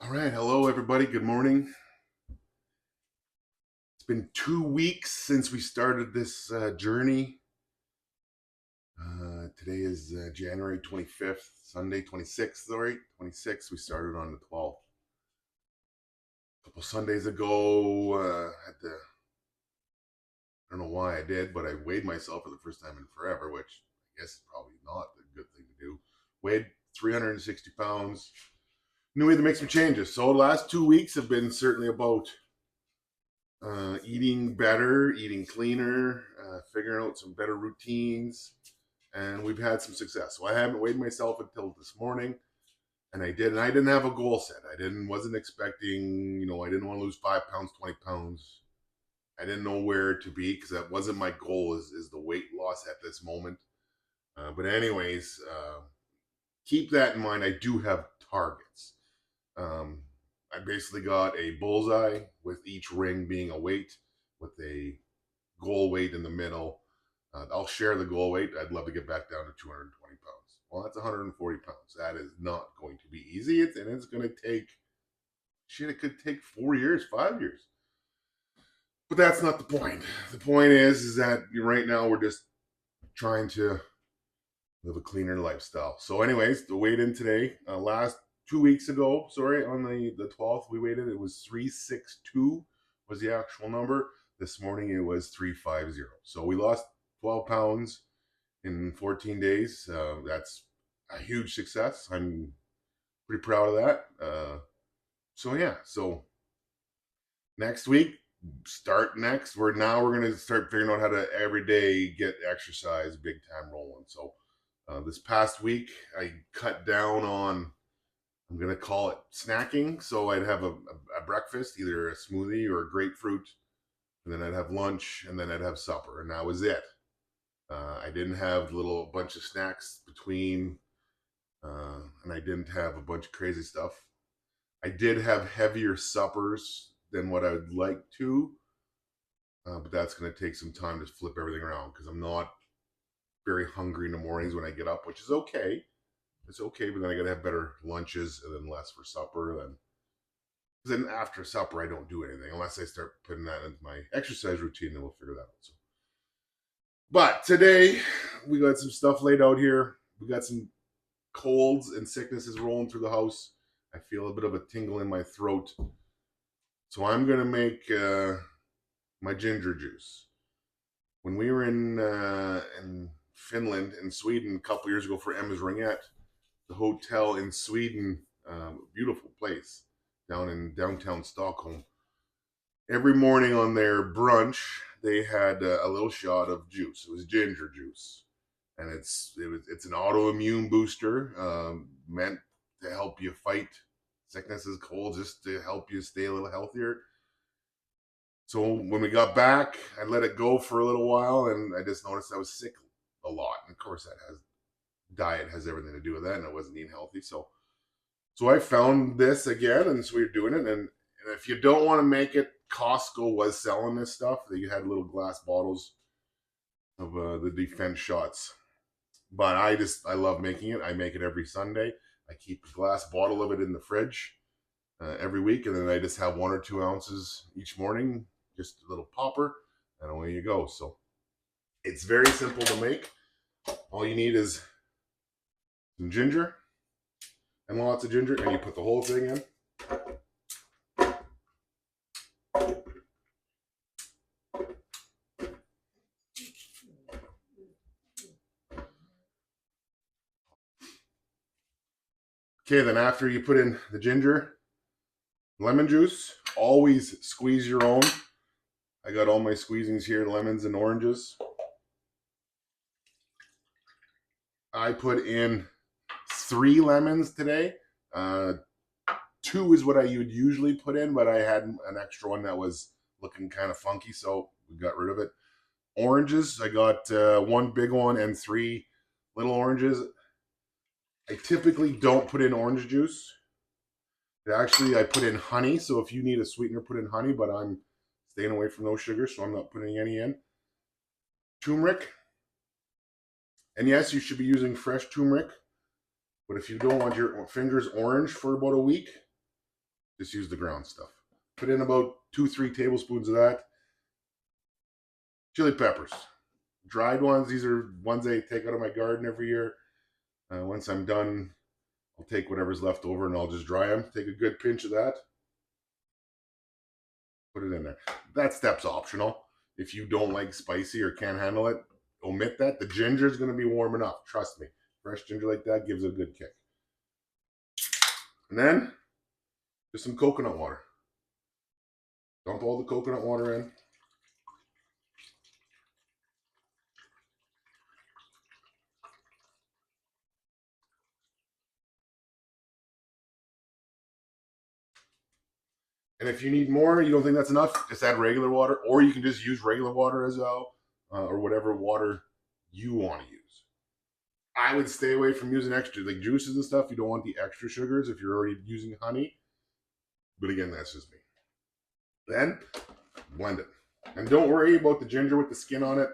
All right, hello everybody. Good morning. It's been 2 weeks since we started this journey. Today is January 25th, Sunday 26th. Sorry, 26th. We started on the 12th. A couple Sundays ago, I don't know why I did, but I weighed myself for the first time in forever, which I guess is probably not a good thing to do. Weighed 360 pounds. Knew we had to make some changes. So the last 2 weeks have been certainly about eating better, eating cleaner, figuring out some better routines, and we've had some success. So I haven't weighed myself until this morning, and I did, and I didn't have a goal set. Wasn't expecting, I didn't want to lose 5 pounds, 20 pounds. I didn't know where to be because that wasn't my goal. Is the weight loss at this moment? But anyways, keep that in mind. I do have targets. Um, I basically got a bullseye with each ring being a weight with a goal weight in the middle. I'll share the goal weight. I'd love to get back down to 220 pounds. Well, that's 140 pounds. That is not going to be easy. It's going to take, it could take 4 years, 5 years. But that's not the point. The point is that right now we're just trying to live a cleaner lifestyle. So, anyways, the weight in today, last 2 weeks ago, sorry, on the 12th, we waited. It was 362 was the actual number. This morning it was 350. So we lost 12 pounds in 14 days. That's a huge success. I'm pretty proud of that. So next week, we're going to start figuring out how to every day get exercise big time rolling. So this past week, I cut down on, I'm going to call it snacking. So I'd have a breakfast, either a smoothie or a grapefruit, and then I'd have lunch, and then I'd have supper, and that was it. I didn't have a little bunch of snacks between, and I didn't have a bunch of crazy stuff. I did have heavier suppers than what I would like to, but that's going to take some time to flip everything around because I'm not very hungry in the mornings when I get up, which is okay. It's okay, but then I got to have better lunches and then less for supper. Then after supper, I don't do anything unless I start putting that into my exercise routine. Then we'll figure that out. So, but today we got some stuff laid out here. We got some colds and sicknesses rolling through the house. I feel a bit of a tingle in my throat. So I'm going to make my ginger juice. When we were in Finland and Sweden a couple years ago for Emma's Ringette, the hotel in Sweden, beautiful place down in downtown Stockholm. Every morning on their brunch, they had a little shot of juice. It was ginger juice, and it's an autoimmune booster, meant to help you fight sicknesses, colds, just to help you stay a little healthier. So when we got back, I let it go for a little while, and I just noticed I was sick a lot. And of course, diet has everything to do with that, and I wasn't eating healthy. So I found this again, and so we were doing it. And if you don't want to make it, Costco was selling this stuff. They had little glass bottles of the defense shots. But I love making it. I make it every Sunday. I keep a glass bottle of it in the fridge every week, and then I just have 1 or 2 ounces each morning, just a little popper, and away you go. So it's very simple to make. All you need is some ginger and lots of ginger, and you put the whole thing in. Okay, then after you put in the ginger, lemon juice, always squeeze your own. I got all my squeezings here, lemons and oranges. I put in 3 lemons today. 2 is what I would usually put in, but I had an extra one that was looking kind of funky, so we got rid of it. Oranges, I got 1 big one and 3 little oranges. I typically don't put in orange juice. Actually, I put in honey, so if you need a sweetener, put in honey, but I'm staying away from those sugars, so I'm not putting any in. Turmeric. And yes, you should be using fresh turmeric, but if you don't want your fingers orange for about a week, Just use the ground stuff. Put in about 2-3 tablespoons of that. Chili peppers, dried ones. These are ones I take out of my garden every year. Once I'm done, I'll take whatever's left over and I'll just dry them. Take a good pinch of that. Put it in there. That step's optional. If you don't like spicy or can't handle it, omit that. The ginger is going to be warm enough. Trust me. Fresh ginger like that gives it a good kick. And then just some coconut water. Dump all the coconut water in. And if you need more, you don't think that's enough, just add regular water, or you can just use regular water as well, or whatever water you want to use. I would stay away from using extra, like juices and stuff. You don't want the extra sugars if you're already using honey. But again, that's just me. Then blend it. And don't worry about the ginger with the skin on it.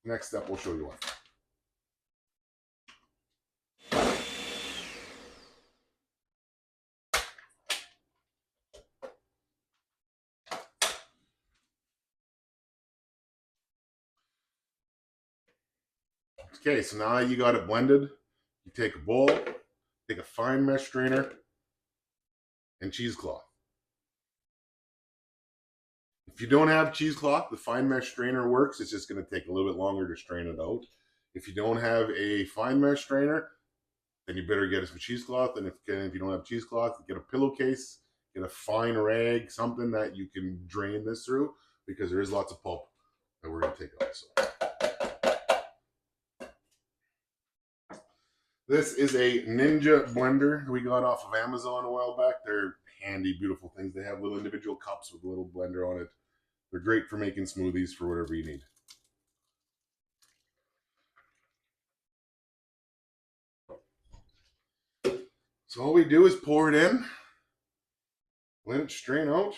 Next step, we'll show you what. Okay, so now you got it blended. You take a bowl, take a fine mesh strainer, and cheesecloth. If you don't have cheesecloth, the fine mesh strainer works. It's just going to take a little bit longer to strain it out. If you don't have a fine mesh strainer, then you better get some cheesecloth. And if you don't have cheesecloth, get a pillowcase, get a fine rag, something that you can drain this through, because there is lots of pulp that we're going to take out. So this is a Ninja blender we got off of Amazon a while back. They're handy, beautiful things. They have little individual cups with a little blender on it. They're great for making smoothies for whatever you need. So all we do is pour it in, let it strain out.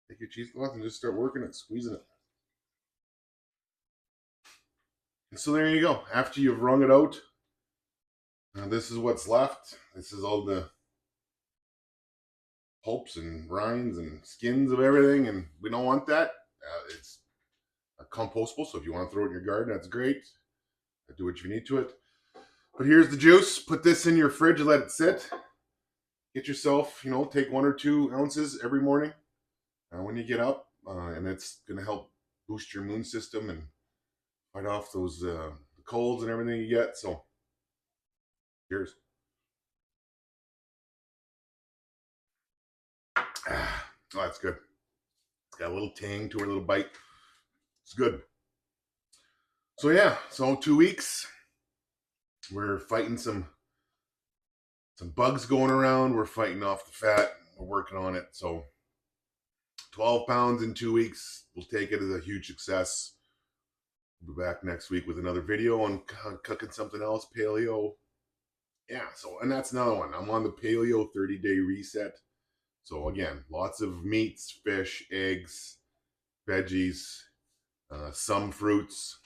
Take your cheesecloth and just start working it, squeezing it. And so there you go. After you've wrung it out, this is what's left. This is all the pulps and rinds and skins of everything, and we don't want that. It's compostable, so if you want to throw it in your garden, that's great. Do what you need to it. But here's the juice. Put this in your fridge and let it sit. Get yourself, take 1 or 2 ounces every morning when you get up, and it's going to help boost your immune system and fight off those colds and everything you get. So, cheers. Oh, that's good. It's got a little tang to it, a little bite. It's good. So yeah, so 2 weeks. We're fighting some bugs going around. We're fighting off the fat. We're working on it. So 12 pounds in 2 weeks. We'll take it as a huge success. We'll be back next week with another video on cooking something else, paleo. Yeah, so, and that's another one. I'm on the paleo 30-day reset. So again, lots of meats, fish, eggs, veggies, some fruits.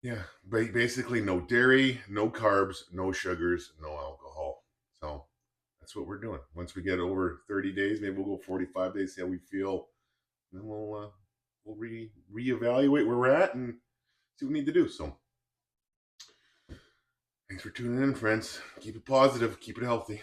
Yeah, basically no dairy, no carbs, no sugars, no alcohol. So that's what we're doing. Once we get over 30 days, maybe we'll go 45 days, see how we feel. And then we'll reevaluate where we're at and see what we need to do. So thanks for tuning in, friends. Keep it positive. Keep it healthy.